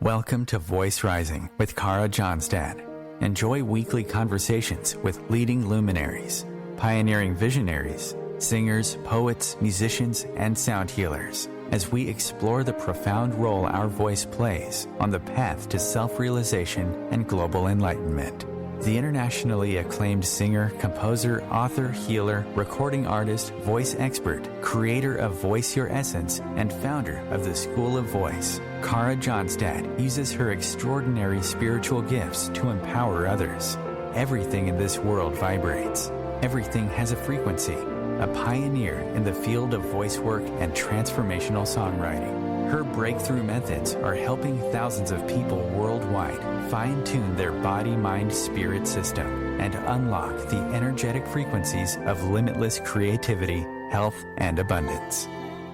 Welcome to Voice Rising with Kara Johnstad. Enjoy weekly conversations with leading luminaries, pioneering visionaries, singers, poets, musicians, and sound healers as we explore the profound role our voice plays on the path to self-realization and global enlightenment. The internationally acclaimed singer, composer, author, healer, recording artist, voice expert, creator of Voice Your Essence, and founder of the School of Voice, Kara Johnstad uses her extraordinary spiritual gifts to empower others. Everything in this world vibrates. Everything has a frequency. A pioneer in the field of voice work and transformational songwriting. Her breakthrough methods are helping thousands of people worldwide fine-tune their body-mind-spirit system and unlock the energetic frequencies of limitless creativity, health, and abundance.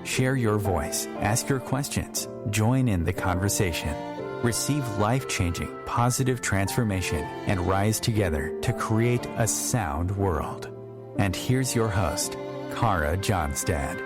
Share your voice, ask your questions, join in the conversation. Receive life-changing, positive transformation and rise together to create a sound world. And here's your host, Kara Johnstad.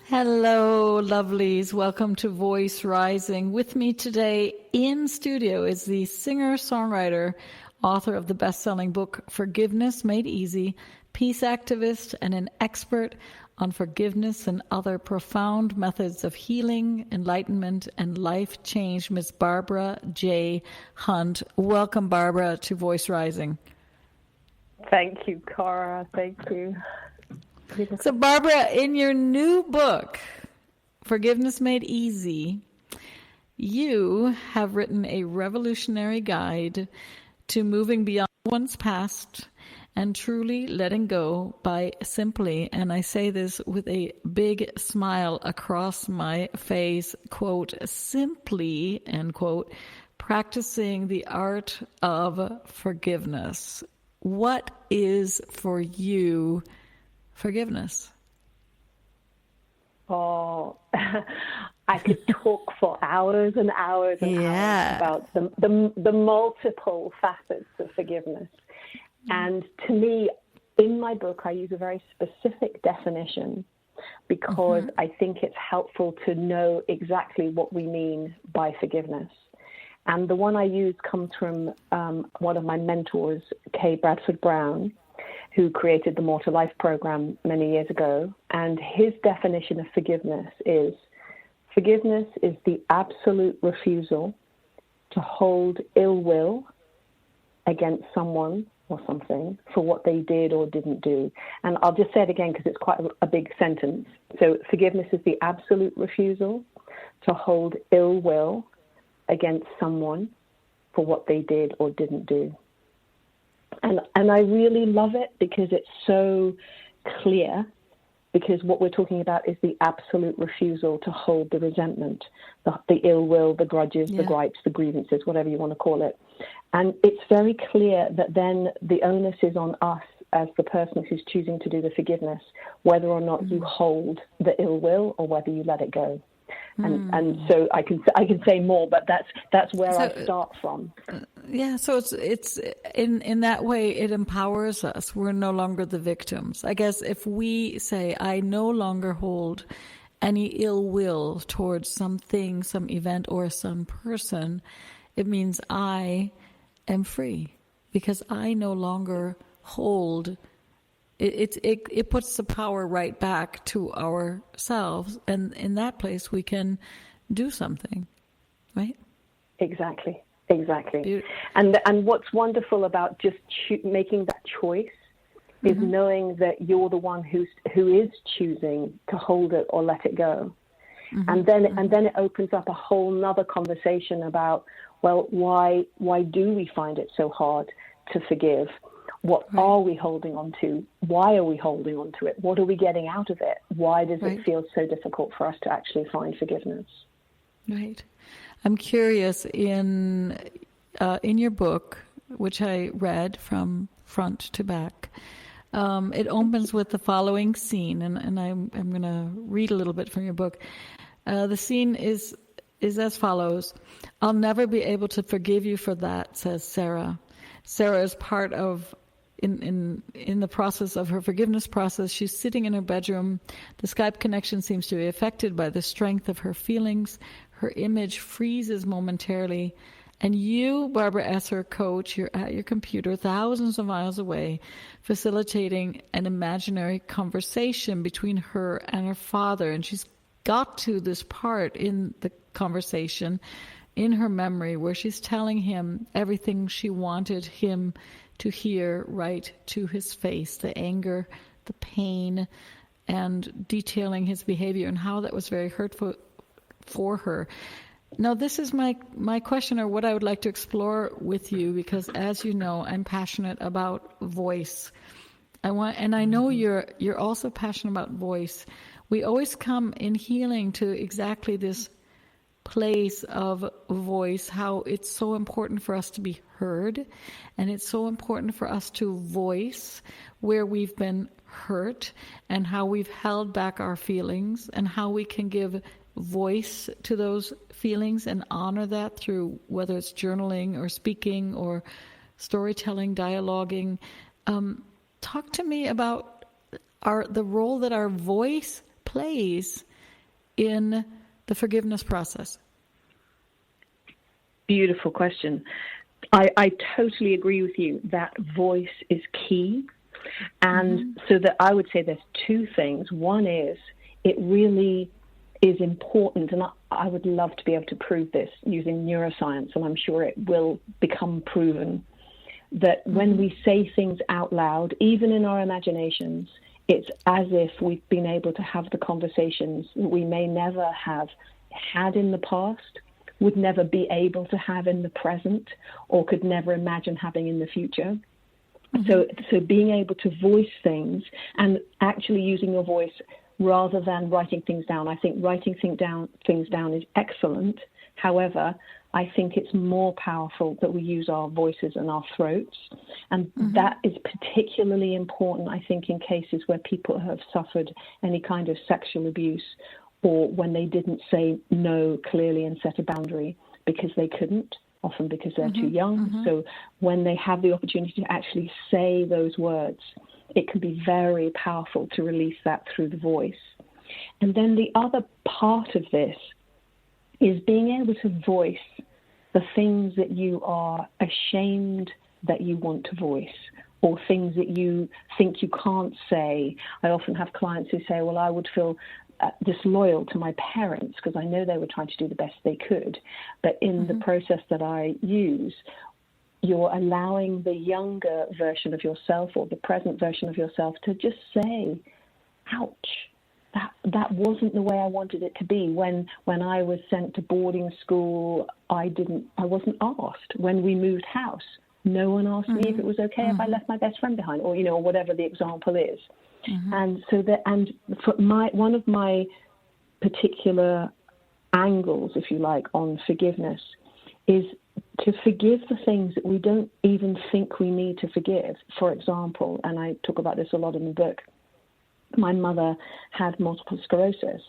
Hello, lovelies. Welcome to Voice Rising. With me today in studio is the singer-songwriter, author of the best-selling book, Forgiveness Made Easy, peace activist, and an expert on forgiveness and other profound methods of healing, enlightenment, and life change, Miss Barbara J. Hunt. Welcome, Barbara, to Voice Rising. Thank you, Kara. Thank you. So, Barbara, in your new book, Forgiveness Made Easy, you have written a revolutionary guide to moving beyond one's past and truly letting go by simply, and I say this with a big smile across my face, quote, simply, end quote, practicing the art of forgiveness. What is for you forgiveness? Oh, I could talk for hours and hours and hours about the multiple facets of forgiveness. And to me, in my book, I use a very specific definition because I think it's helpful to know exactly what we mean by forgiveness. And the one I use comes from one of my mentors, Kay Bradford Brown, who created the More to Life program many years ago. And his definition of forgiveness is the absolute refusal to hold ill will against someone or something for what they did or didn't do. And I'll just say it again because it's quite a big sentence. So forgiveness is the absolute refusal to hold ill will against someone for what they did or didn't do. And I really love it because it's so clear, because what we're talking about is the absolute refusal to hold the resentment, the ill will, the grudges, the gripes, the grievances, whatever you want to call it. And it's very clear that then the onus is on us as the person who's choosing to do the forgiveness, whether or not you hold the ill will or whether you let it go. And so I can say more, but that's where I start from. So it's in that way it empowers us. We're no longer the victims. I guess if we say I no longer hold any ill will towards something, some event, or some person, it means I am free because I no longer hold. It puts the power right back to ourselves, and in that place we can do something, right? Exactly. And what's wonderful about just making that choice is knowing that you're the one who is choosing to hold it or let it go, and then it opens up a whole nother conversation about, well, why do we find it so hard to forgive? What are we holding on to? Why are we holding on to it? What are we getting out of it? Why does it feel so difficult for us to actually find forgiveness? Right. I'm curious, in your book, which I read from front to back, it opens with the following scene, and I'm going to read a little bit from your book. The scene is as follows. "I'll never be able to forgive you for that," says Sarah. Sarah is part of in the process of her forgiveness process, she's sitting in her bedroom. The Skype connection seems to be affected by the strength of her feelings. Her image freezes momentarily. And you, Barbara, as her coach, you're at your computer thousands of miles away, facilitating an imaginary conversation between her and her father. And she's got to this part in the conversation in her memory where she's telling him everything she wanted him to hear right to his face, the anger, the pain, and detailing his behavior and how that was very hurtful for her. Now, this is my question, or what I would like to explore with you, because as you know, I'm passionate about voice. I know you're also passionate about voice. We always come in healing to exactly this place of voice, how it's so important for us to be heard, and it's so important for us to voice where we've been hurt and how we've held back our feelings, and how we can give voice to those feelings and honor that through whether it's journaling or speaking or storytelling, dialoguing. Talk to me about the role that our voice plays in the forgiveness process. Beautiful question. I totally agree with you that voice is key. And so that I would say there's two things. One is it really is important, and I would love to be able to prove this using neuroscience, and I'm sure it will become proven, that when we say things out loud, even in our imaginations, it's as if we've been able to have the conversations that we may never have had in the past, would never be able to have in the present, or could never imagine having in the future. So being able to voice things and actually using your voice rather than writing things down. I think writing things down is excellent. However, I think it's more powerful that we use our voices and our throats. And that is particularly important, I think, in cases where people have suffered any kind of sexual abuse, or when they didn't say no clearly and set a boundary because they couldn't, often because they're too young. So when they have the opportunity to actually say those words, it can be very powerful to release that through the voice. And then the other part of this is being able to voice the things that you are ashamed that you want to voice, or things that you think you can't say. I often have clients who say, well, I would feel disloyal to my parents because I know they were trying to do the best they could. But in the process that I use, you're allowing the younger version of yourself or the present version of yourself to just say, ouch, that wasn't the way I wanted it to be. When I was sent to boarding school, I wasn't asked. When we moved house, no one asked me if it was okay if I left my best friend behind, or or whatever the example is. And so for one of my particular angles, if you like, on forgiveness is to forgive the things that we don't even think we need to forgive. For example, and I talk about this a lot in the book, my mother had multiple sclerosis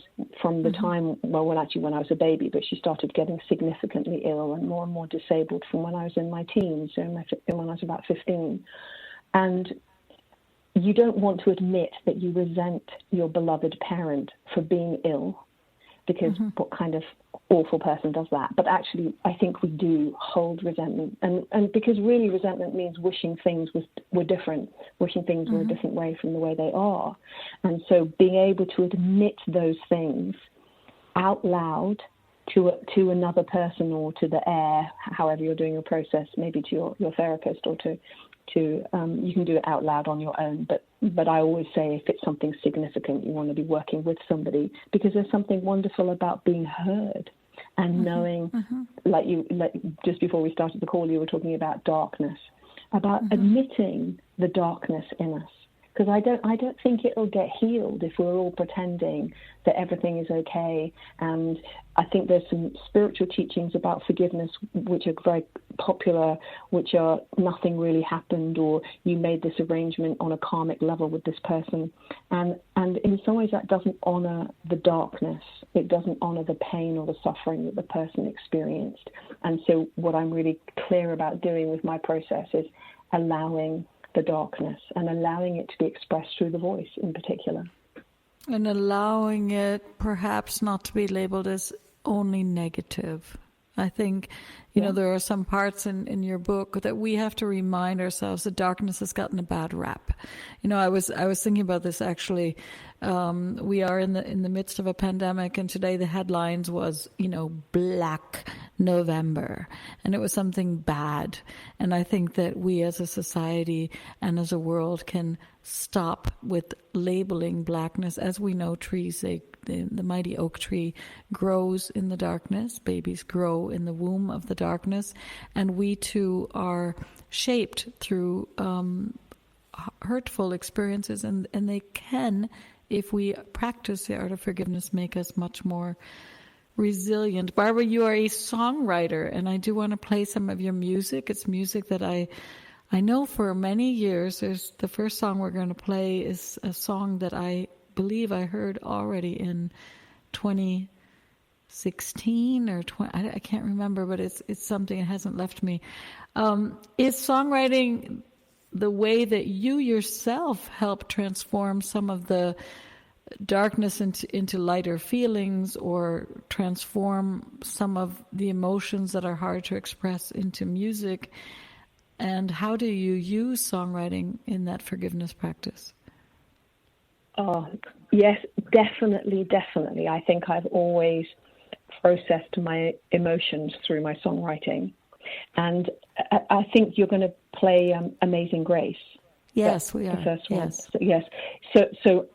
from the time, when I was a baby, but she started getting significantly ill and more disabled from when I was in my teens, so when I was about 15. And you don't want to admit that you resent your beloved parent for being ill, because what kind of awful person does that? But actually, I think we do hold resentment. And because really resentment means wishing things were different, wishing things were a different way from the way they are. And so being able to admit those things out loud to another person or to the air, however you're doing your process, maybe to your therapist, or to you can do it out loud on your own, but I always say if it's something significant, you want to be working with somebody, because there's something wonderful about being heard and knowing, like just before we started the call, you were talking about darkness, about admitting the darkness in us. Because I don't think it'll get healed if we're all pretending that everything is okay. And I think there's some spiritual teachings about forgiveness which are very popular, which are nothing really happened, or you made this arrangement on a karmic level with this person. And in some ways that doesn't honor the darkness. It doesn't honor the pain or the suffering that the person experienced. And so what I'm really clear about doing with my process is allowing the darkness and allowing it to be expressed through the voice in particular. And allowing it perhaps not to be labeled as only negative. I think, you know, there are some parts in your book that we have to remind ourselves that darkness has gotten a bad rap. You know, I was thinking about this actually. We are in the midst of a pandemic, and today the headlines was, you know, Black November, and it was something bad. And I think that we as a society and as a world can stop with labeling blackness. As we know, trees, the mighty oak tree grows in the darkness. Babies grow in the womb of the darkness. And we too are shaped through hurtful experiences. And they can, if we practice the art of forgiveness, make us much more resilient. Barbara, you are a songwriter, and I do want to play some of your music. It's music that I know for many years. The first song we're going to play is a song that I believe I heard already in 2016 or 20, I can't remember, but it's something that hasn't left me. Is songwriting the way that you yourself help transform some of the darkness into lighter feelings, or transform some of the emotions that are hard to express into music? And how do you use songwriting in that forgiveness practice? Oh, yes, definitely. I think I've always processed my emotions through my songwriting. And I think you're going to play Amazing Grace. Yes, we are. The first one. Yes. Yes. So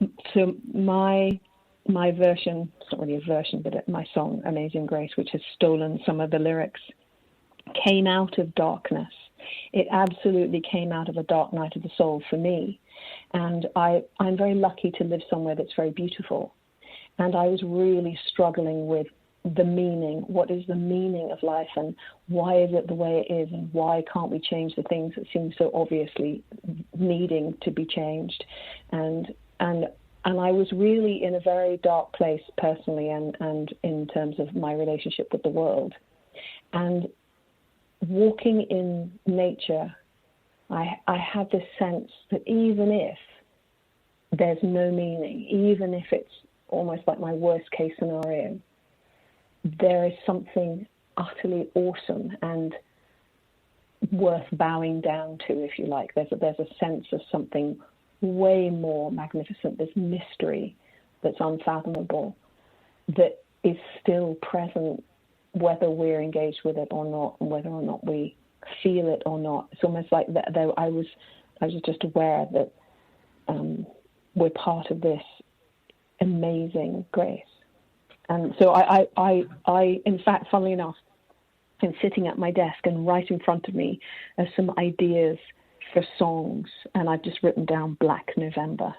my version, it's not really a version, but my song, Amazing Grace, which has stolen some of the lyrics, came out of darkness. It absolutely came out of a dark night of the soul for me. And I'm very lucky to live somewhere that's very beautiful. And I was really struggling with the meaning. What is the meaning of life, and why is it the way it is, and why can't we change the things that seem so obviously needing to be changed? And I was really in a very dark place personally, and in terms of my relationship with the world. And walking in nature, I had this sense that even if there's no meaning, even if it's almost like my worst case scenario, there is something utterly awesome and worth bowing down to, if you like. There's a sense of something way more magnificent, this mystery that's unfathomable, that is still present, whether we're engaged with it or not, and whether or not we feel it or not. It's almost like that. I was just aware that we're part of this amazing grace. And so I in fact, funnily enough, I'm sitting at my desk, and right in front of me are some ideas for songs, and I've just written down Black November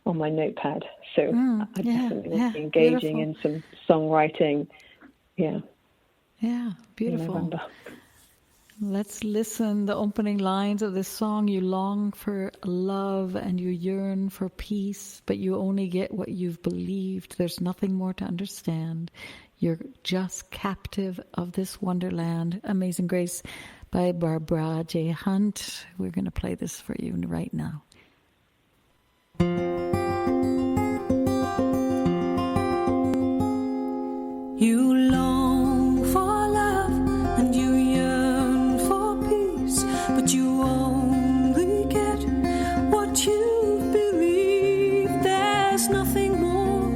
on my notepad. So I definitely will be engaging in some songwriting. Yeah, beautiful. November. Let's listen. The opening lines of this song: you long for love and you yearn for peace, but you only get what you've believed. There's nothing more to understand. You're just captive of this wonderland. Amazing Grace by Barbara J. Hunt. We're going to play this for you right now. You long for love and you yearn for peace, but you only get what you believe. There's nothing more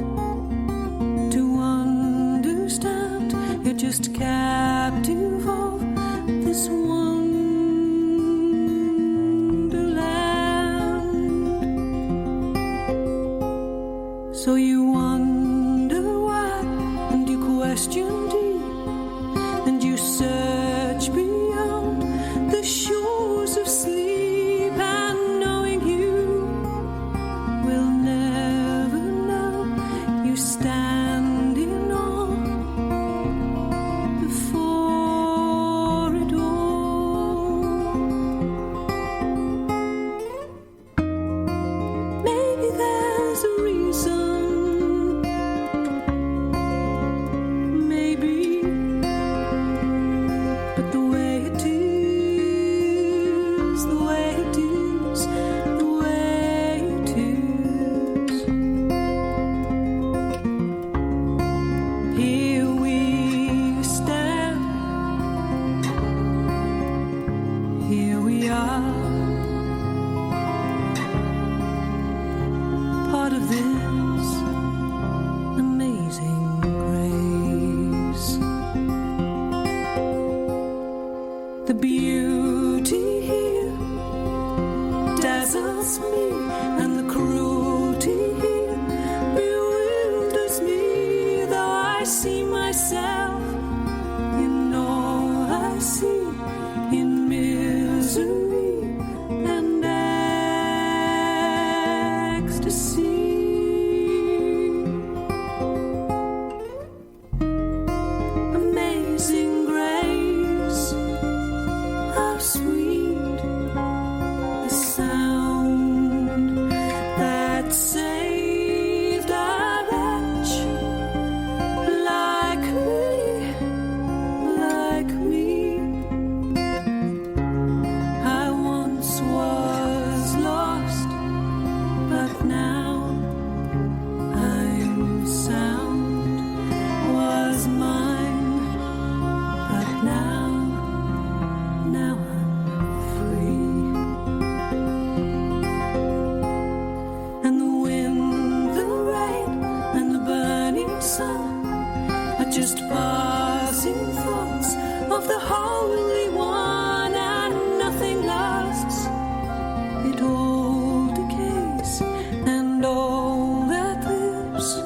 to understand. You're just captive of this wonderland. So you wonder why, and you question deep, and you search beyond the shores of sleep, and knowing you will never know, you stand in awe before it all. Maybe there's a reason, maybe myself in all I see, in misery and ecstasy. Amazing grace, how sweet the sound that saved a wretch like me. I once was lost, but now I'm sound. Was mine, but now I'm free. And the wind, the rain, and the burning sun are just passing thoughts of the Holy One, and nothing lasts. It all decays, and all that lives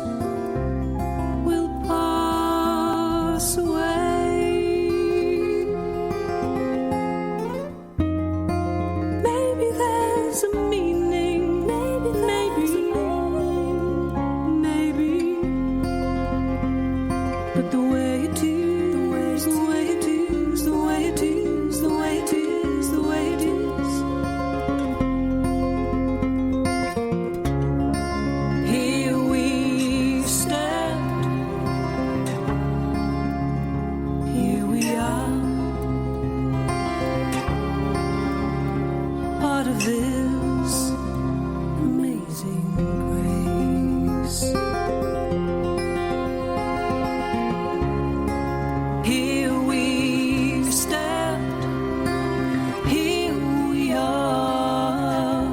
will pass away. Maybe there's a meaning, maybe, but the way it is, the way it is, the way it is, the way it is, the way it is. Here we stand, here we are, part of this amazing grace. Here we stand, here we are,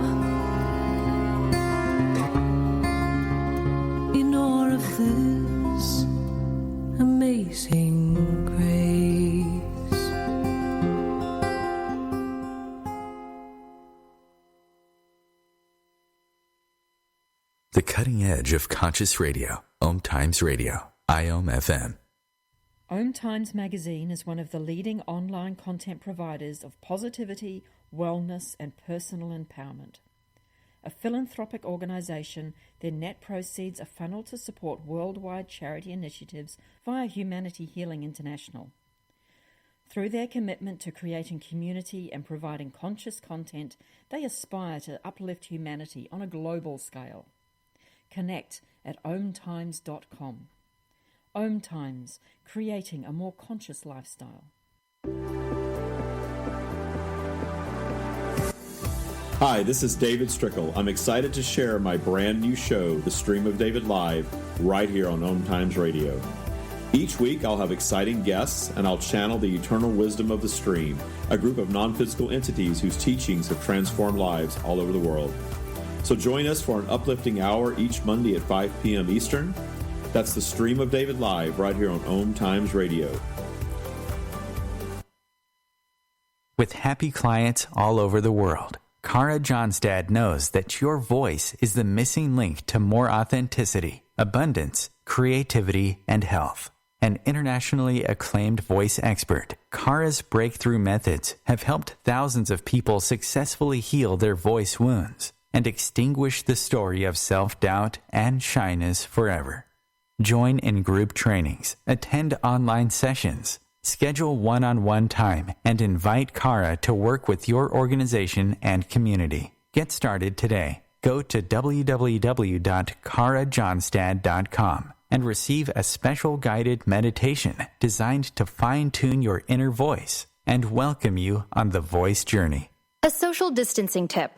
in awe of this amazing grace. The cutting edge of conscious radio. OMTimes Radio. IOM FM. OMTimes magazine is one of the leading online content providers of positivity, wellness, and personal empowerment. A philanthropic organization, their net proceeds are funneled to support worldwide charity initiatives via Humanity Healing International. Through their commitment to creating community and providing conscious content, they aspire to uplift humanity on a global scale. Connect at omtimes.com. OMTimes, creating a more conscious lifestyle. Hi, this is David Strickle. I'm excited to share my brand new show, The Stream of David Live, right here on OMTimes Radio. Each week I'll have exciting guests and I'll channel the eternal wisdom of the stream, a group of non-physical entities whose teachings have transformed lives all over the world. So join us for an uplifting hour each Monday at 5 p.m. Eastern. That's The Stream of David Live right here on OMTimes Radio. With happy clients all over the world, Kara Johnstad knows that your voice is the missing link to more authenticity, abundance, creativity, and health. An internationally acclaimed voice expert, Kara's breakthrough methods have helped thousands of people successfully heal their voice wounds and extinguish the story of self-doubt and shyness forever. Join in group trainings, attend online sessions, schedule one-on-one time, and invite Kara to work with your organization and community. Get started today. Go to www.karajohnstad.com and receive a special guided meditation designed to fine-tune your inner voice and welcome you on the voice journey. A social distancing tip.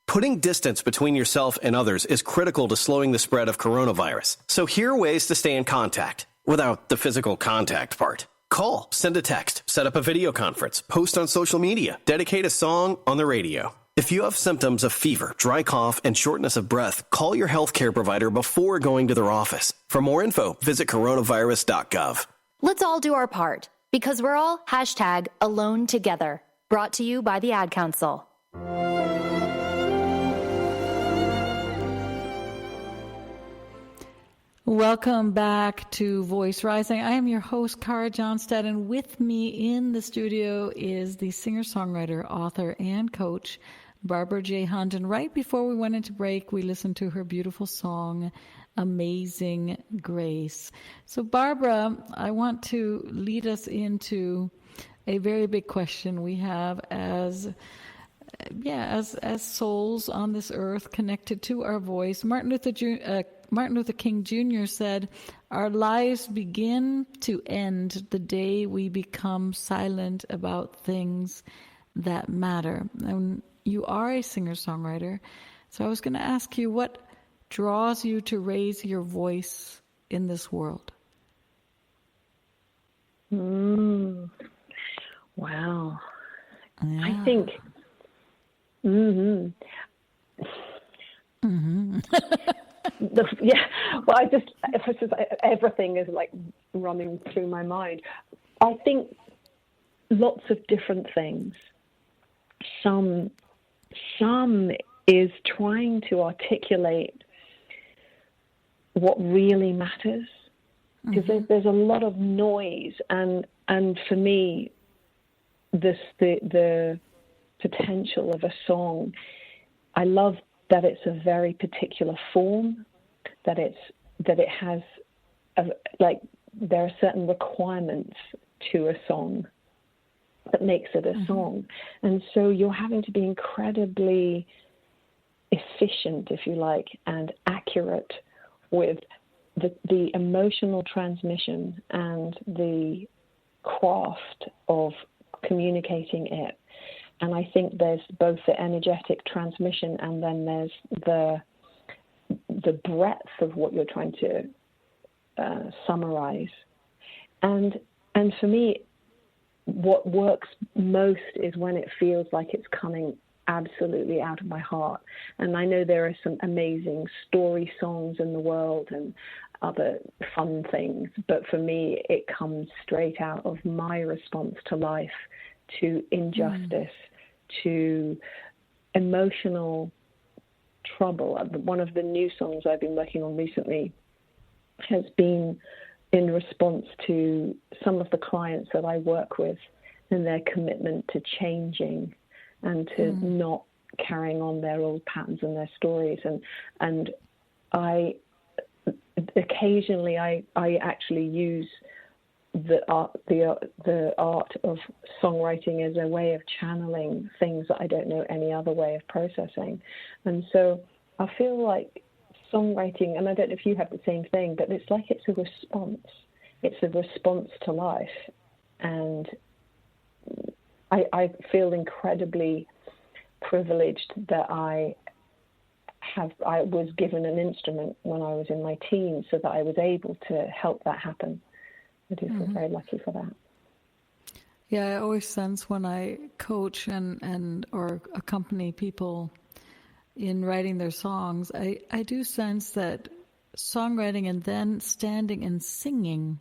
Putting distance between yourself and others is critical to slowing the spread of coronavirus. So here are ways to stay in contact without the physical contact part. Call, send a text, set up a video conference, post on social media, dedicate a song on the radio. If you have symptoms of fever, dry cough, and shortness of breath, call your healthcare provider before going to their office. For more info, visit coronavirus.gov. Let's all do our part, because we're all #AloneTogether. Brought to you by the Ad Council. Welcome back to Voice Rising. I am your host, Kara Johnstad, and with me in the studio is the singer-songwriter, author, and coach, Barbara J. Hunt. And right before we went into break, we listened to her beautiful song, Amazing Grace. So, Barbara, I want to lead us into a very big question we have as souls on this earth connected to our voice. Martin Luther King Jr. said, "Our lives begin to end the day we become silent about things that matter." And you are a singer-songwriter, so I was going to ask you, what draws you to raise your voice in this world? Wow. Yeah. I think... everything is like running through my mind. I think lots of different things. Some is trying to articulate what really matters, because there's a lot of noise, and for me, the potential of a song, I love that it's a very particular form, that it has there are certain requirements to a song that makes it a song. And so you're having to be incredibly efficient, if you like, and accurate with the emotional transmission and the craft of communicating it. And I think there's both the energetic transmission, and then there's the breadth of what you're trying to summarize. And for me, what works most is when it feels like it's coming absolutely out of my heart. And I know there are some amazing story songs in the world and other fun things, but for me, it comes straight out of my response to life, to injustice, to emotional trouble. One of the new songs I've been working on recently has been in response to some of the clients that I work with and their commitment to changing and to not carrying on their old patterns and their stories. And I occasionally actually use the art of songwriting as a way of channeling things that I don't know any other way of processing. And so I feel like songwriting, and I don't know if you have the same thing, but it's like it's a response. It's a response to life. And I feel incredibly privileged that I was given an instrument when I was in my teens so that I was able to help that happen. I do feel very lucky for that. Yeah, I always sense when I coach and or accompany people in writing their songs, I do sense that songwriting and then standing and singing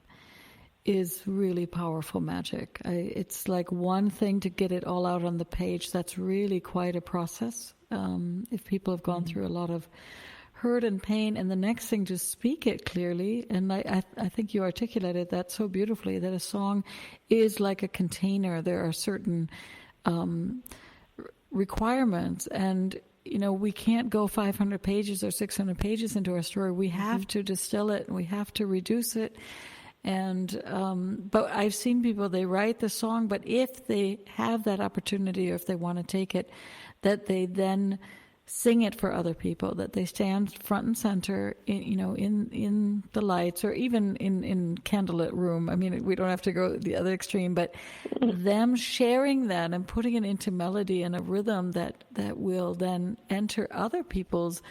is really powerful magic. It's like one thing to get it all out on the page. That's really quite a process. If people have gone through a lot of hurt and pain, and the next thing to speak it clearly. And I think you articulated that so beautifully, that a song is like a container. There are certain requirements, and we can't go 500 pages or 600 pages into our story. We have to distill it, and we have to reduce it. And but I've seen people, they write the song, but if they have that opportunity, or if they want to take it, that they then sing it for other people, that they stand front and center in the lights, or even in candlelit room. I mean, we don't have to go the other extreme, but them sharing that and putting it into melody and a rhythm that will then enter other people's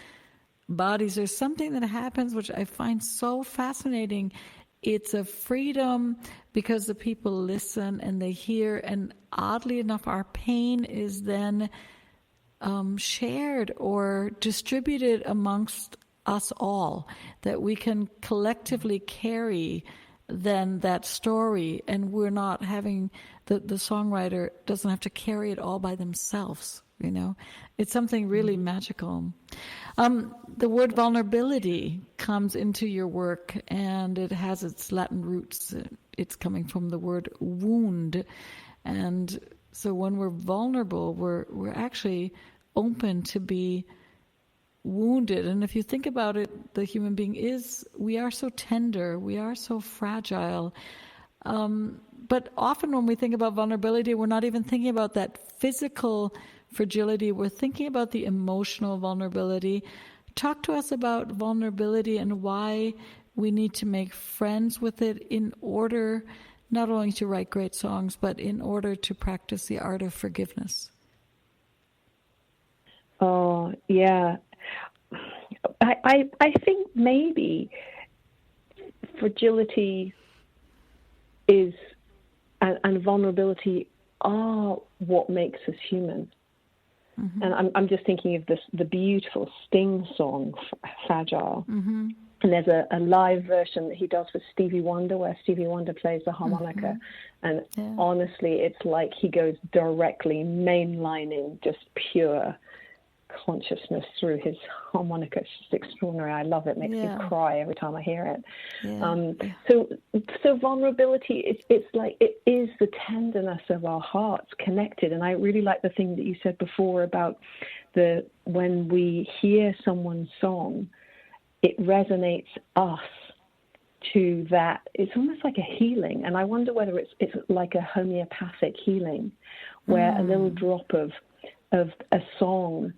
bodies. There's something that happens which I find so fascinating. It's a freedom because the people listen and they hear, and oddly enough, our pain is then shared or distributed amongst us all, that we can collectively carry then that story, and we're not having, the songwriter doesn't have to carry it all by themselves. you know. It's something really magical. The word vulnerability comes into your work, and it has its Latin roots. It's coming from the word wound. And so when we're vulnerable, we're actually open to be wounded. And if you think about it, the human being we are so tender, we are so fragile. But often when we think about vulnerability, we're not even thinking about that physical fragility. We're thinking about the emotional vulnerability. Talk to us about vulnerability and why we need to make friends with it in order not only to write great songs, but in order to practice the art of forgiveness. Oh, yeah. I think maybe fragility is and vulnerability are what makes us human. Mm-hmm. And I'm just thinking of the beautiful Sting song, Fragile. Mm-hmm. And there's a live version that he does with Stevie Wonder, where Stevie Wonder plays the harmonica. Mm-hmm. And honestly, it's like he goes directly mainlining just pure consciousness through his harmonica. It's just extraordinary. I love it. It makes me cry every time I hear it. So vulnerability, it's like it is the tenderness of our hearts connected. And I really like the thing that you said before about when we hear someone's song, it resonates us to that. It's almost like a healing. And I wonder whether it's like a homeopathic healing, where a little drop of a song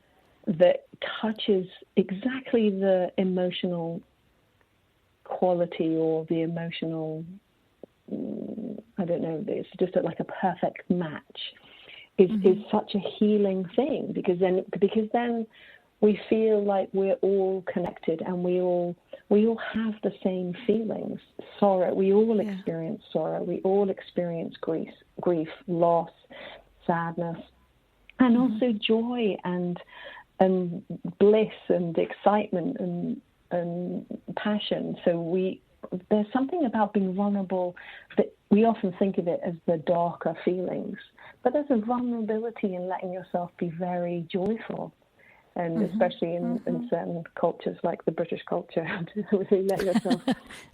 that touches exactly the emotional quality or the emotional, I don't know, it's just like a perfect match, is such a healing thing, because then we feel like we're all connected, and we all have the same feelings. Sorrow, we all experience sorrow, we all experience grief, loss, sadness, and also joy and bliss and excitement and passion. So there's something about being vulnerable that we often think of it as the darker feelings, but there's a vulnerability in letting yourself be very joyful. And especially in certain cultures like the British culture, to really let yourself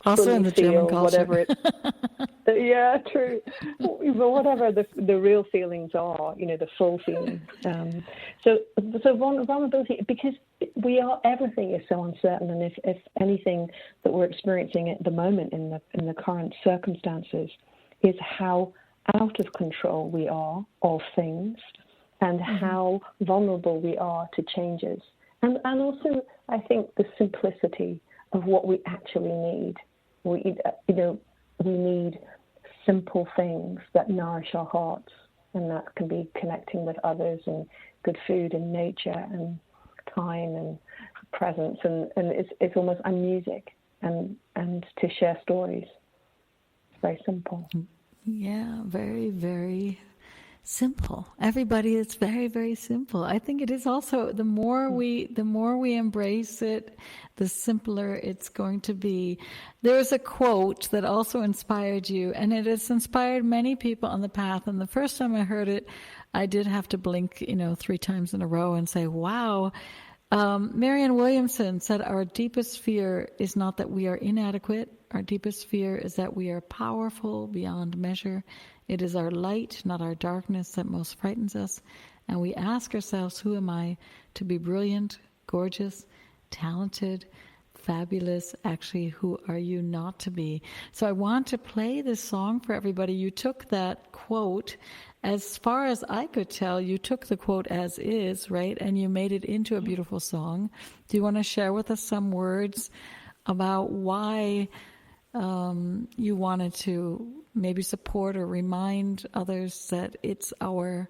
also in the German culture, whatever it. Yeah, true. Whatever the real feelings are, the full feelings. So vulnerability, because everything is so uncertain, and if anything that we're experiencing at the moment in the current circumstances is how out of control we are of things, and how vulnerable we are to changes. And also, I think, the simplicity of what we actually need. We need simple things that nourish our hearts, and that can be connecting with others, and good food and nature and time and presence, and it's almost music and to share stories. It's very simple. Yeah, very, very simple. Everybody, it's very, very simple. I think it is also, the more we embrace it, the simpler it's going to be. There's a quote that also inspired you, and it has inspired many people on the path. And the first time I heard it, I did have to blink, 3 times in a row and say, wow. Marianne Williamson said, our deepest fear is not that we are inadequate. Our deepest fear is that we are powerful beyond measure. It is our light, not our darkness, that most frightens us. And we ask ourselves, who am I to be brilliant, gorgeous, talented, fabulous? Actually, who are you not to be? So I want to play this song for everybody. You took that quote, as far as I could tell, you took the quote as is, right? And you made it into a beautiful song. Do you want to share with us some words about why you wanted to maybe support or remind others that it's our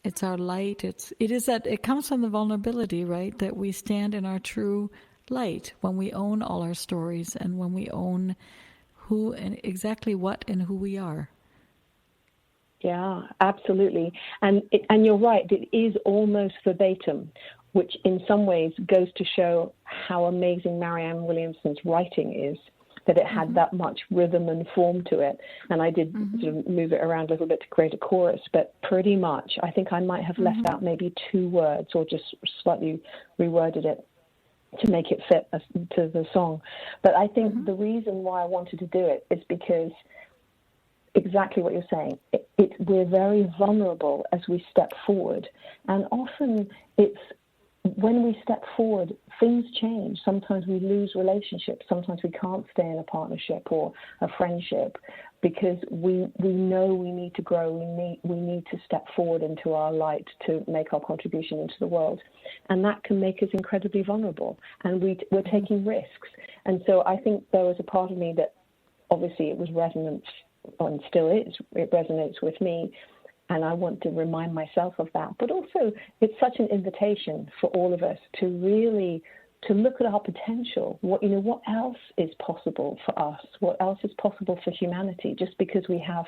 light. It comes from the vulnerability, right? That we stand in our true light when we own all our stories, and when we own who and exactly what and who we are. Yeah, absolutely. And you're right, it is almost verbatim, which in some ways goes to show how amazing Marianne Williamson's writing is. that it had that much rhythm and form to it. And I did sort of move it around a little bit to create a chorus, but pretty much I think I might have left out maybe 2 words or just slightly reworded it to make it fit to the song. But I think the reason why I wanted to do it is because exactly what you're saying. We're very vulnerable as we step forward. And often it's when we step forward, things change. Sometimes we lose relationships. Sometimes we can't stay in a partnership or a friendship because we know we need to grow. We need to step forward into our light to make our contribution into the world. And that can make us incredibly vulnerable. And we're taking risks. And so I think there was a part of me that obviously it was resonant, and still is. It resonates with me. And I want to remind myself of that. But also, it's such an invitation for all of us to really to look at our potential. What else is possible for us? What else is possible for humanity? Just because we have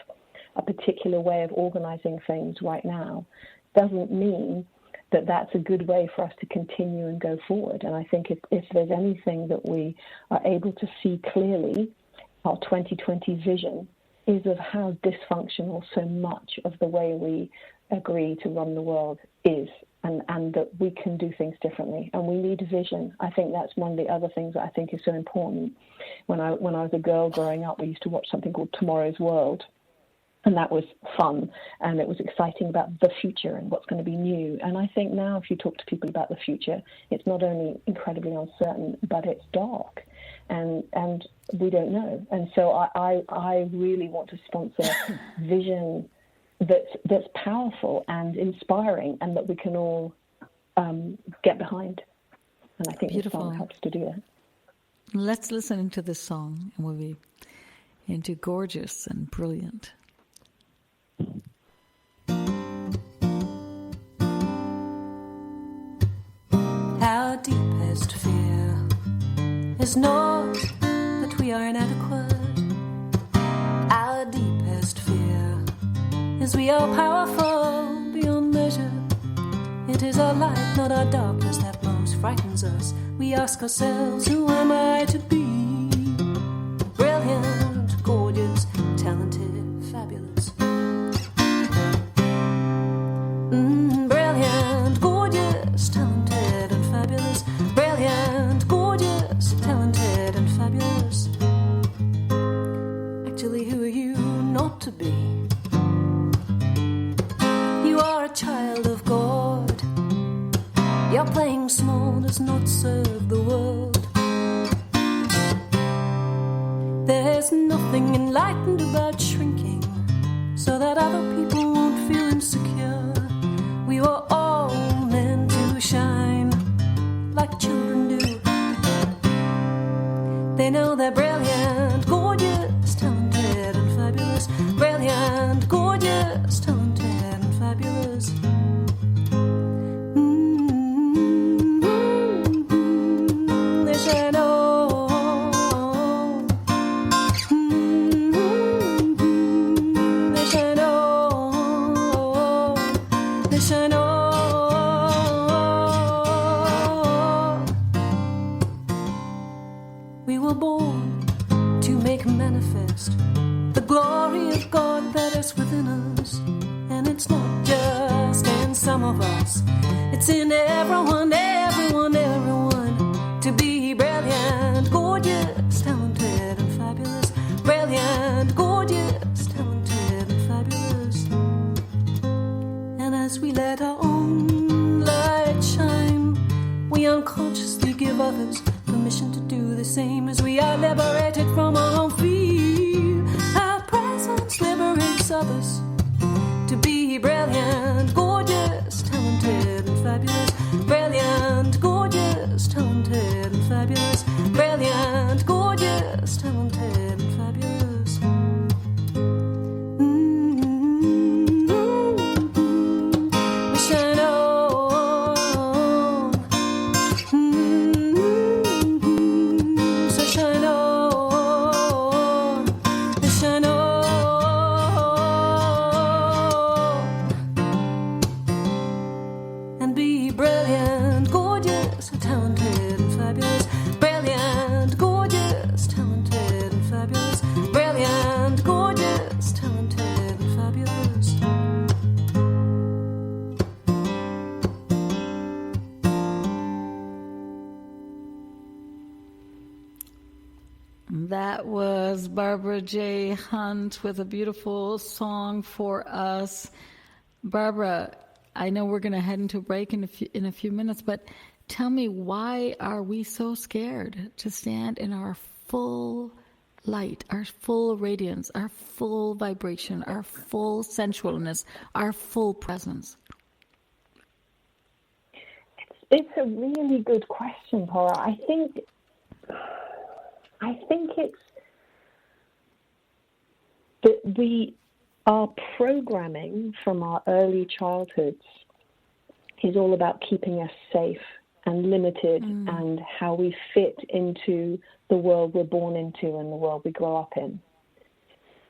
a particular way of organizing things right now doesn't mean that that's a good way for us to continue and go forward. And I think if there's anything that we are able to see clearly, our 2020 vision is of how dysfunctional so much of the way we agree to run the world is, and that we can do things differently. And we need vision. I think that's one of the other things that I think is so important. When I was a girl growing up, we used to watch something called Tomorrow's World, and that was fun, and it was exciting about the future and what's going to be new. And I think now if you talk to people about the future, it's not only incredibly uncertain, but it's dark. And we don't know. And so I really want to sponsor vision that's powerful and inspiring and that we can all get behind. And I think this song helps to do that. Let's listen into this song and we'll be into gorgeous and brilliant. Our deepest fear is not that we are inadequate. Our deepest fear is we are powerful beyond measure. It is our light, not our darkness, that most frightens us. We ask ourselves, who am I to be? Brilliant, gorgeous, talented, fabulous. Brilliant, gorgeous, talented and fabulous. Brilliant, gorgeous, talented and fabulous. Actually, who are you not to be? You are a child of God. Your playing small does not serve the world. There's nothing enlightened about shrinking so that other people won't feel insecure. We were all meant to shine like children do. They know they're brilliant, gorgeous, talented and fabulous. Brilliant, gorgeous, talented and fabulous. They should know. They should know. They should know. We were born to make manifest the glory of God that is within us. And it's not just in some of us, it's in everyone, everyone, everyone. To be brilliant, gorgeous, talented and fabulous. Brilliant, gorgeous, talented and fabulous. And as we let our own light shine, we unconsciously give others permission to do the same. As we are liberated from our own fear, our presence liberates others. To be brilliant, gorgeous, talented and fabulous. Brilliant, gorgeous, talented and fabulous. Brilliant, gorgeous, talented and fabulous. We shine on. So shine on. We shine on. Barbara J. Hunt with a beautiful song for us. Barbara, I know we're going to head into a break in a few minutes, but tell me, why are we so scared to stand in our full light, our full radiance, our full vibration, our full sensualness, our full presence? It's a really good question, Paula. I think it's that our programming from our early childhoods is all about keeping us safe and limited, and how we fit into the world we're born into and the world we grow up in.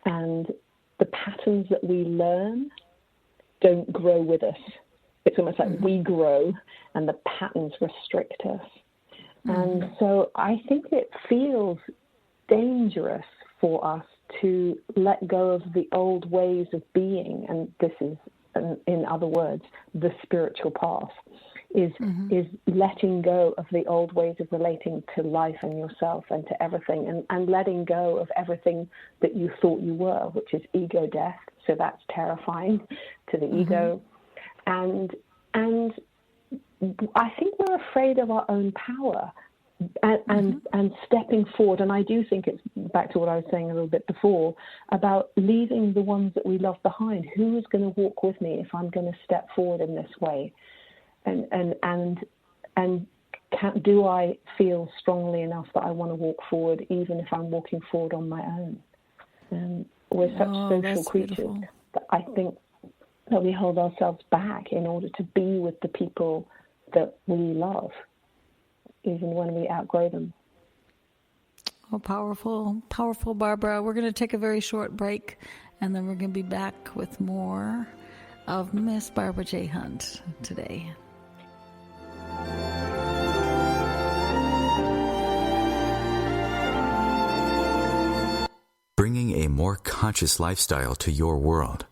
And the patterns that we learn don't grow with us. It's almost like we grow and the patterns restrict us. And so I think it feels dangerous for us to let go of the old ways of being, and this is, in other words, the spiritual path, is letting go of the old ways of relating to life and yourself and to everything, and letting go of everything that you thought you were, which is ego death. So that's terrifying to the ego. And I think we're afraid of our own power and stepping forward. And I do think it's back to what I was saying a little bit before about leaving the ones that we love behind. Who is going to walk with me if I'm going to step forward in this way? And do I feel strongly enough that I want to walk forward, even if I'm walking forward on my own? And we're such social creatures that I think that we hold ourselves back in order to be with the people that we love, even when we outgrow them. Oh, powerful, powerful, Barbara. We're going to take a very short break, and then we're going to be back with more of Miss Barbara J. Hunt today. Bringing a more conscious lifestyle to your world.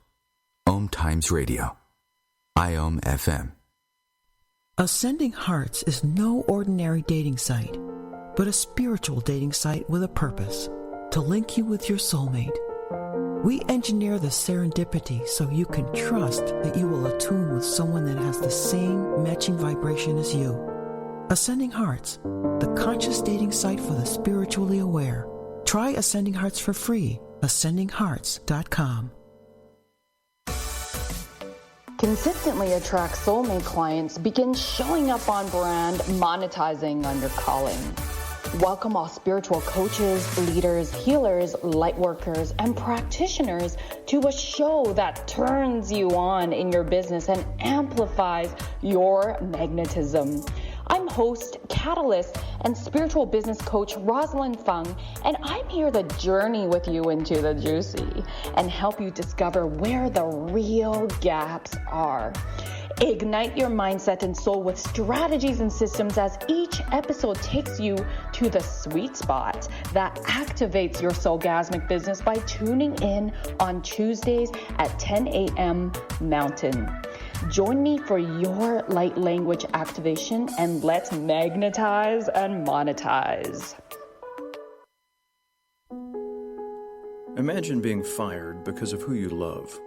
OMTimes Radio. IOM FM. Ascending Hearts is no ordinary dating site, but a spiritual dating site with a purpose, to link you with your soulmate. We engineer the serendipity so you can trust that you will attune with someone that has the same matching vibration as you. Ascending Hearts, the conscious dating site for the spiritually aware. Try Ascending Hearts for free. AscendingHearts.com. Consistently attract soulmate clients. Begin showing up on brand, monetizing on your calling. Welcome all spiritual coaches, leaders, healers, light workers, and practitioners to a show that turns you on in your business and amplifies your magnetism. I'm host, catalyst, and spiritual business coach Rosalind Fung, and I'm here to journey with you into the juicy and help you discover where the real gaps are. Ignite your mindset and soul with strategies and systems as each episode takes you to the sweet spot that activates your soulgasmic business by tuning in on Tuesdays at 10 a.m. Mountain. Join me for your light language activation, and let's magnetize and monetize. Imagine being fired because of who you love.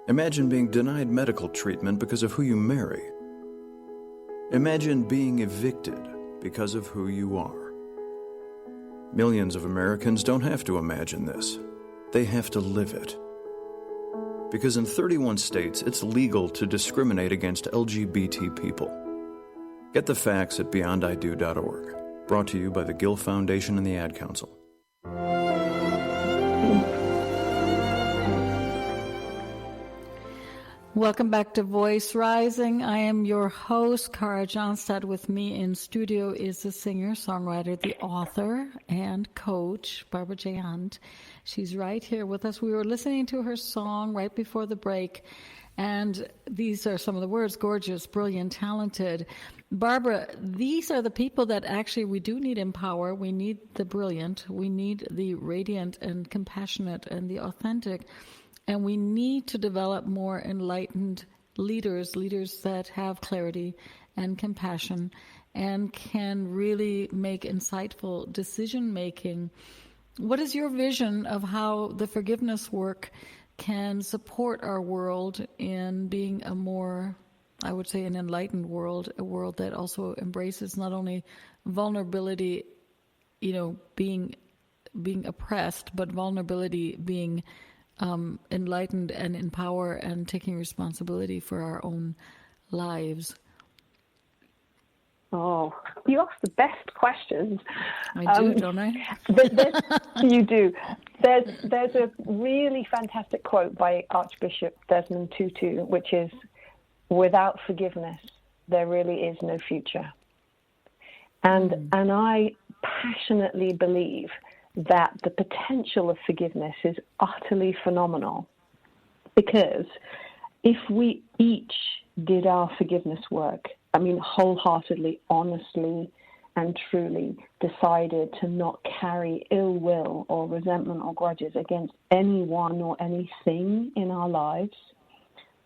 Imagine being denied medical treatment because of who you marry. Imagine being evicted because of who you are. Millions of Americans don't have to imagine this. They have to live it. Because in 31 states, it's legal to discriminate against LGBT people. Get the facts at beyondido.org. Brought to you by the Gill Foundation and the Ad Council. Welcome back to Voice Rising. I am your host, Kara Johnstad. With me in studio is the singer, songwriter, the author, and coach, Barbara J. Hunt. She's right here with us. We were listening to her song right before the break, and these are some of the words: gorgeous, brilliant, talented. Barbara, these are the people that actually we do need empower. We need the brilliant. We need the radiant and compassionate and the authentic. And we need to develop more enlightened leaders that have clarity and compassion and can really make insightful decision-making What is your vision of how the forgiveness work can support our world in being a more, I would say, an enlightened world, a world that also embraces not only vulnerability, being oppressed, but vulnerability being enlightened and in power and taking responsibility for our own lives? Oh, you ask the best questions. I do, don't I? You do. There's a really fantastic quote by Archbishop Desmond Tutu, which is, "Without forgiveness, there really is no future." And I passionately believe that the potential of forgiveness is utterly phenomenal, because if we each did our forgiveness work, I mean, wholeheartedly, honestly, and truly decided to not carry ill will or resentment or grudges against anyone or anything in our lives,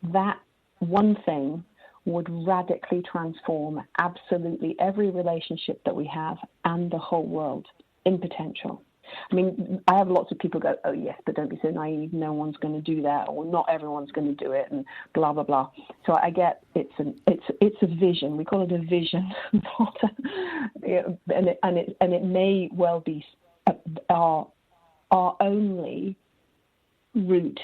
that one thing would radically transform absolutely every relationship that we have and the whole world in potential. I mean, I have lots of people go, "Oh yes, but don't be so naive. No one's going to do that, or not everyone's going to do it," and blah blah blah. So I get it's a vision. We call it a vision, and it may well be our only route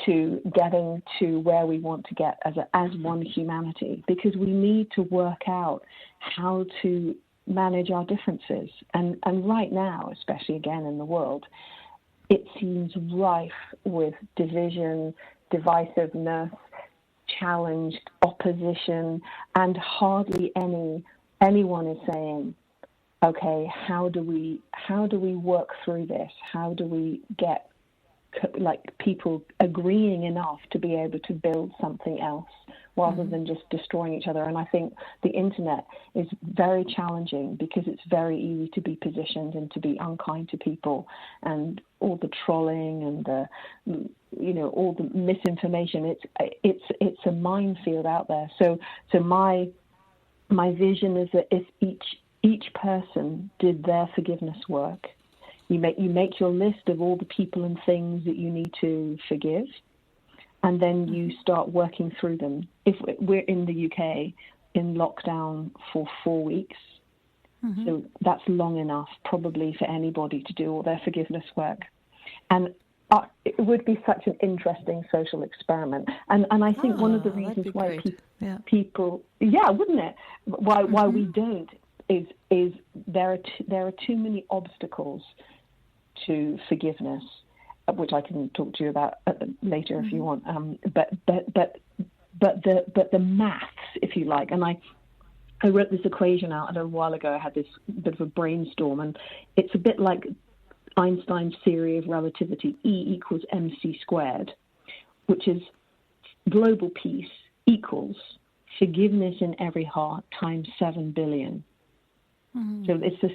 to getting to where we want to get as one humanity, because we need to work out how to manage our differences. And right now, especially again in the world, it seems rife with division, divisiveness, challenged opposition, and hardly anyone is saying, okay, how do we work through this? How do we get people agreeing enough to be able to build something else rather than just destroying each other? And I think the internet is very challenging, because it's very easy to be positioned and to be unkind to people, and all the trolling and all the misinformation. It's a minefield out there. So my vision is that if each person did their forgiveness work, you make your list of all the people and things that you need to forgive, and then you start working through them. If we're in the UK in lockdown for 4 weeks, so that's long enough probably for anybody to do all their forgiveness work. And it would be such an interesting social experiment. And I think one of the reasons why people, wouldn't it? Why we don't is there are too many obstacles to forgiveness, which I can talk to you about later if you want. But the maths, if you like, and I wrote this equation out a little while ago. I had this bit of a brainstorm, and it's a bit like Einstein's theory of relativity, E equals mc squared, which is global peace equals forgiveness in every heart times 7 billion. So it's the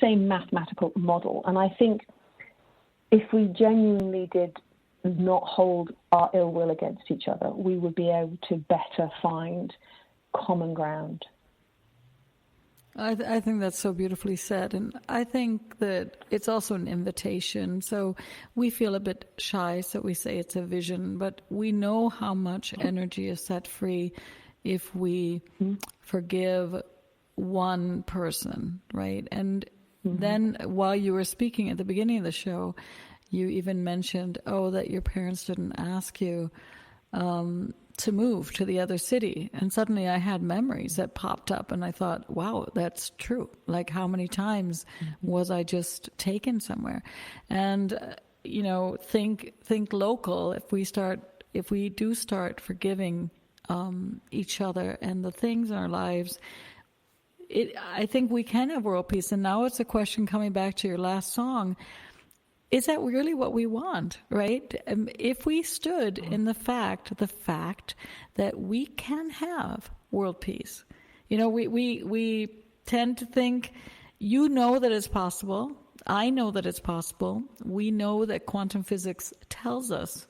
same mathematical model. And I think if we genuinely did not hold our ill will against each other, we would be able to better find common ground. I think that's so beautifully said. And I think that it's also an invitation. So we feel a bit shy, so we say it's a vision, but we know how much energy is set free if we forgive one person, right? And then while you were speaking at the beginning of the show, you even mentioned, that your parents didn't ask you to move to the other city. And suddenly I had memories that popped up, and I thought, wow, that's true. Like, how many times was I just taken somewhere? And, think local. If we do start forgiving each other and the things in our lives, I think we can have world peace. And now it's a question coming back to your last song. Is that really what we want, right? If we stood in the fact that we can have world peace, we tend to think, that it's possible. I know that it's possible. We know that quantum physics tells us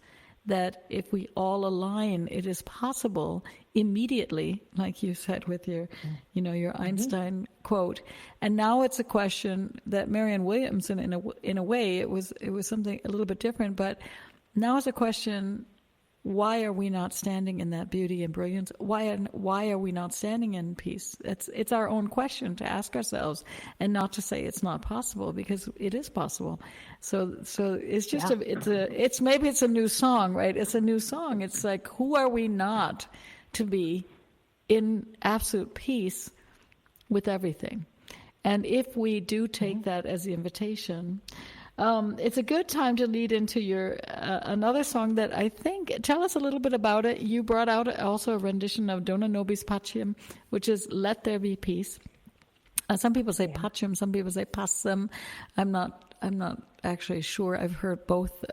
that if we all align, it is possible immediately, like you said with your, your Einstein quote. And now it's a question that Marianne Williamson, in a way, it was something a little bit different, but now it's a question: why are we not standing in that beauty and brilliance? Why are we not standing in peace? It's our own question to ask ourselves, and not to say it's not possible, because it is possible. So it's just maybe it's a new song, right? It's a new song. It's like, who are we not to be in absolute peace with everything? And if we do take that as the invitation, it's a good time to lead into your another song that I think, tell us a little bit about it. You brought out also a rendition of Dona Nobis Pacem, which is Let There Be Peace. Some people say Pacem, some people say Pacem. I'm not actually sure. I've heard both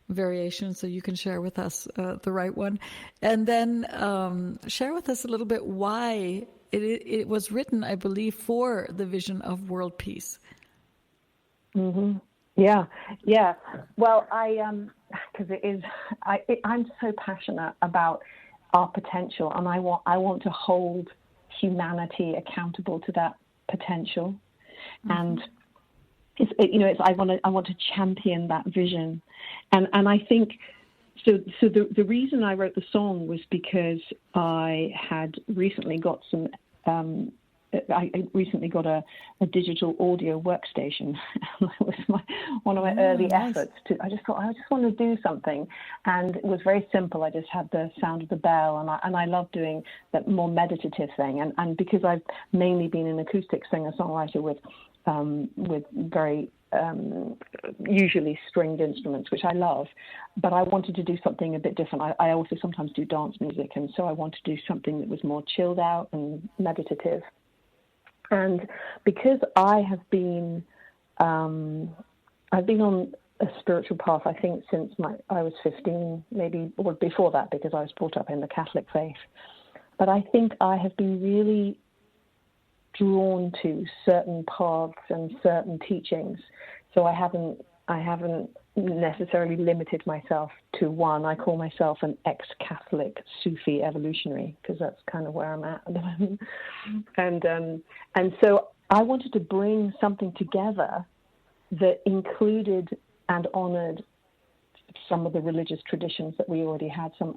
variations, so you can share with us the right one. And then share with us a little bit why it was written, I believe, for the vision of world peace. Mm-hmm. Yeah. Well, because I'm so passionate about our potential, and I want to hold humanity accountable to that potential, and I want to champion that vision, and I think so. The reason I wrote the song was because I had recently got some. I recently got a digital audio workstation. It was one of my early efforts. I just thought, I just want to do something. And it was very simple. I just had the sound of the bell, and I love doing that more meditative thing. And because I've mainly been an acoustic singer-songwriter with very usually stringed instruments, which I love, but I wanted to do something a bit different. I also sometimes do dance music, and so I wanted to do something that was more chilled out and meditative. And because I have been, I've been on a spiritual path, I think, since I was 15, maybe, or before that, because I was brought up in the Catholic faith. But I think I have been really drawn to certain paths and certain teachings. So I haven't necessarily limited myself to one. I call myself an ex-Catholic Sufi evolutionary, because that's kind of where I'm at the moment. And so I wanted to bring something together that included and honored some of the religious traditions that we already have some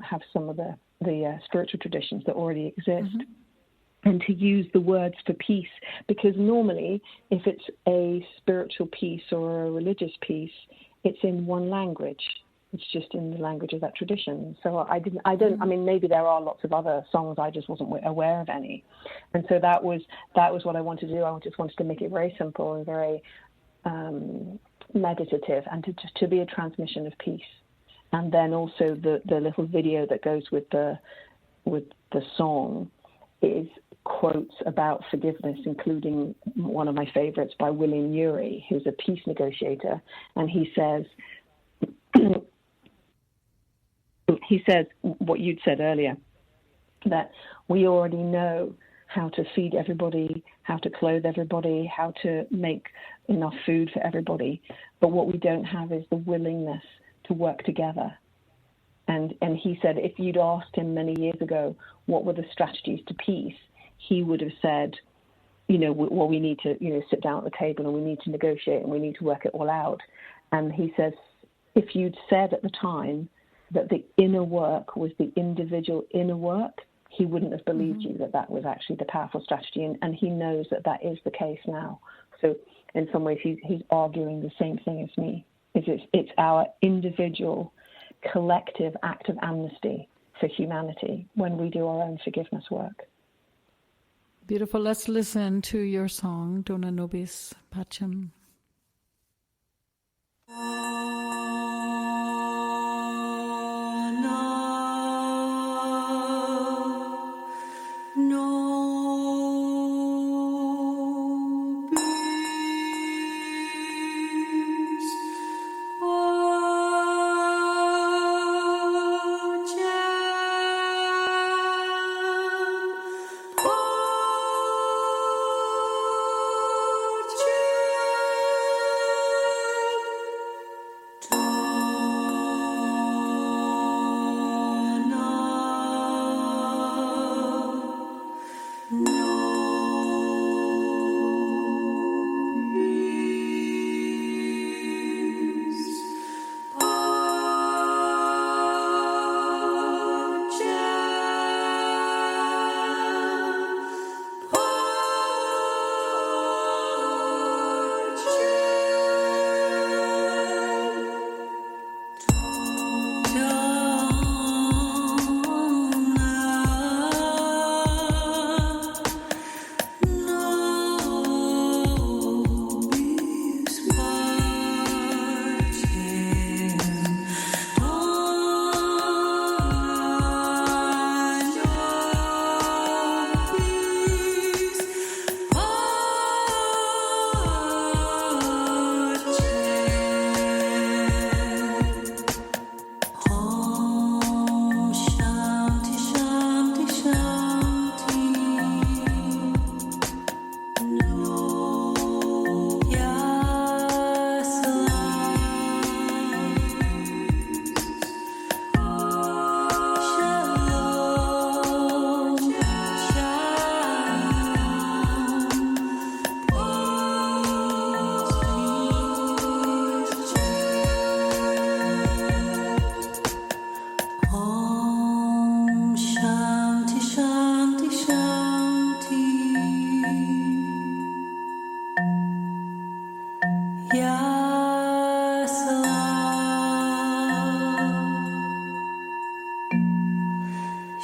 of the spiritual traditions that already exist. Mm-hmm. And to use the words for peace, because normally if it's a spiritual piece or a religious piece, it's in one language. It's just in the language of that tradition. So I mean, maybe there are lots of other songs, I just wasn't aware of any. And so that was what I wanted to do. I just wanted to make it very simple and very meditative, and to be a transmission of peace. And then also the little video that goes with the song is quotes about forgiveness, including one of my favorites by William Ury, who's a peace negotiator. And he says what you'd said earlier, that we already know how to feed everybody, how to clothe everybody, how to make enough food for everybody. But what we don't have is the willingness to work together. And he said if you'd asked him many years ago what were the strategies to peace, he would have said, well, we need to, sit down at the table, and we need to negotiate, and we need to work it all out. And he says, if you'd said at the time that the inner work was the individual inner work, he wouldn't have believed you that was actually the powerful strategy. And he knows that is the case now. So in some ways, he's arguing the same thing as me. It's our individual, collective act of amnesty for humanity when we do our own forgiveness work. Beautiful. Let's listen to your song, Dona Nobis Pacem. Oh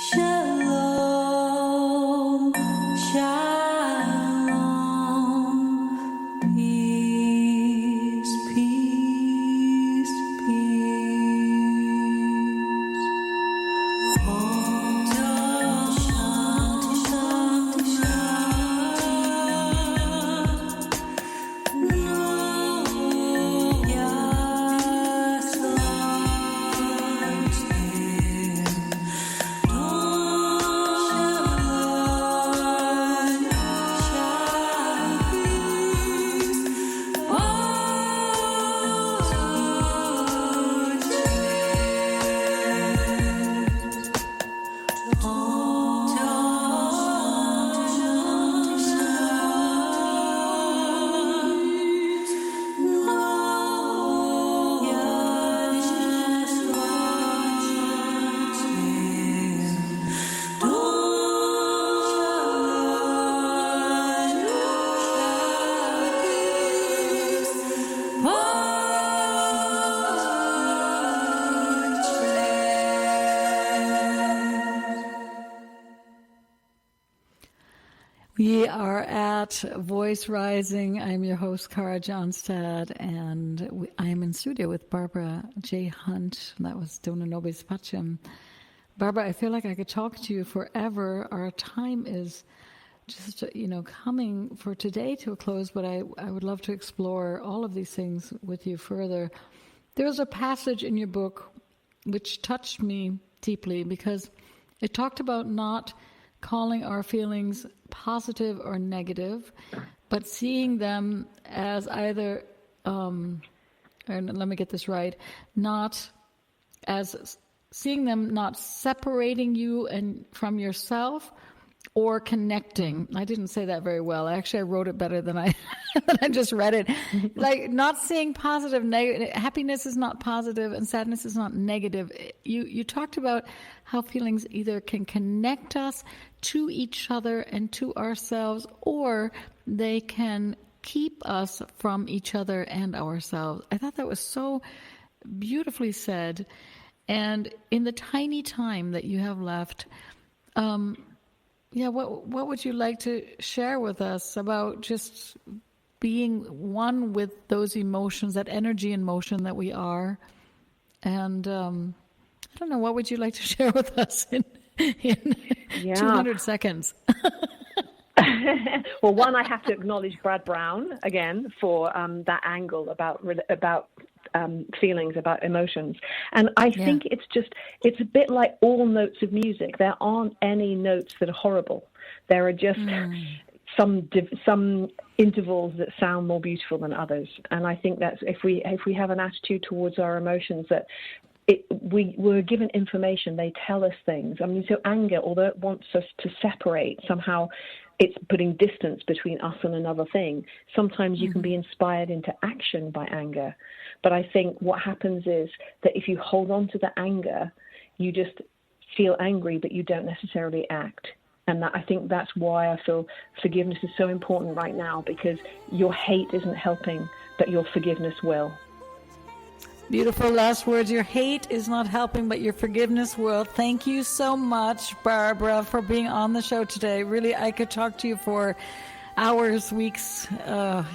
Shalom, shalom, peace, peace, peace. Om Shanti, Shanti, Shanti. Yes, Lord, We are at Voice Rising. I'm your host, Kara Johnstad, and I am in studio with Barbara J. Hunt. That was Dona Nobis Pacem. Barbara, I feel like I could talk to you forever. Our time is just, coming for today to a close, but I would love to explore all of these things with you further. There's a passage in your book which touched me deeply because it talked about not calling our feelings positive or negative, but seeing them as either, and let me get this right, seeing them not separating you and from yourself or connecting. I didn't say that very well. Actually, I wrote it better than I just read it. Like not seeing positive, negative. Happiness is not positive and sadness is not negative. You talked about how feelings either can connect us to each other and to ourselves, or they can keep us from each other and ourselves. I thought that was so beautifully said. And in the tiny time that you have left, what would you like to share with us about just being one with those emotions, that energy and motion that we are? And I don't know, what would you like to share with us in 200 seconds? Well, one, I have to acknowledge Brad Brown again for that angle about feelings, about emotions. And I think it's a bit like all notes of music. There aren't any notes that are horrible. There are just some intervals that sound more beautiful than others. And I think that's if we have an attitude towards our emotions that we're given information, they tell us things. I mean, so anger, although it wants us to separate, somehow it's putting distance between us and another thing. Sometimes you can be inspired into action by anger. But I think what happens is that if you hold on to the anger, you just feel angry, but you don't necessarily act. And I think that's why I feel forgiveness is so important right now, because your hate isn't helping, but your forgiveness will. Beautiful last words. Your hate is not helping, but your forgiveness will. Thank you so much, Barbara, for being on the show today. Really, I could talk to you for hours, weeks,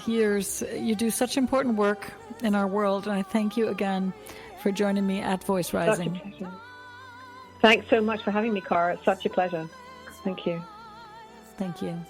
years. You do such important work in our world, and I thank you again for joining me at Voice Rising. Such a pleasure. Thanks so much for having me, Kara. It's such a pleasure. Thank you. Thank you.